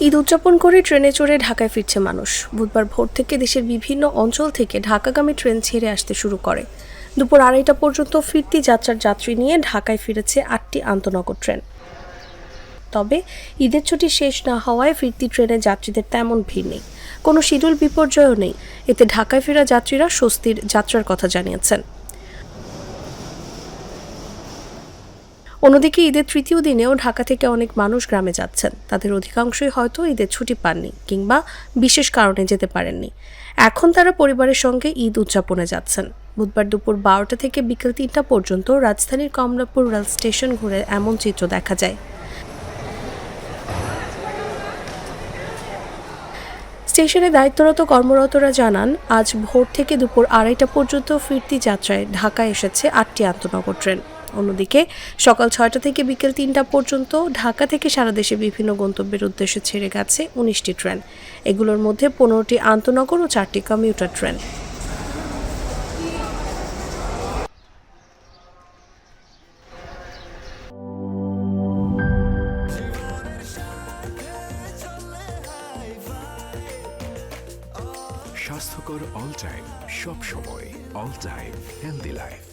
ঈদ উদযাপন করে ট্রেনে চড়ে ঢাকায় ফিরছে মানুষ। বুধবার ভোর থেকে দেশের বিভিন্ন অঞ্চল থেকে ঢাকাগামী ট্রেন ছেড়ে আসতে শুরু করে। দুপুর 2:30টা পর্যন্ত ফিরতি যাত্রার যাত্রী নিয়ে ঢাকায় ফিরেছে 8টি আন্তনগর ট্রেন। তবে ঈদের ছুটি শেষ না হওয়ায় ফিরতি ট্রেনে যাত্রীদের তেমন ভিড় নেই, কোনো শিডিউল বিপর্যয়ও নেই। এতে ঢাকায় ফেরা যাত্রীরা স্বস্তির যাত্রার কথা জানিয়েছেন। অন্যদিকে ঈদের তৃতীয় দিনেও ঢাকা থেকে অনেক মানুষ গ্রামে যাচ্ছেন। তাদের অধিকাংশই হয়তো ঈদের ছুটি পাননি কিংবা বিশেষ কারণে যেতে পারেননি। এখন তারা পরিবারের সঙ্গে ঈদ উদযাপনে যাচ্ছেন। বুধবার দুপুর 12টা থেকে বিকেল 3টা পর্যন্ত রাজধানীর কমলাপুর রেল স্টেশন ঘুরে এমন চিত্র দেখা যায়। স্টেশনে দায়িত্বরত কর্মরতরা জানান, আজ ভোর থেকে দুপুর 2:30টা পর্যন্ত ফিরতি যাত্রায় ঢাকায় এসেছে 8টি আন্তনগর ট্রেন। অন্যদিকে সকাল 6টা থেকে বিকেল 3টা পর্যন্ত ঢাকা থেকে সারা দেশে বিভিন্ন গন্তব্যের উদ্দেশ্যে ছেড়ে গেছে 19টি ট্রেন। এগুলোর মধ্যে 15টি আন্তনগর ও 4টি কমিউটার ট্রেন। স্বাস্থ্যকর অল টাইম, সব সময় অল টাইম হেলদি লাইফ।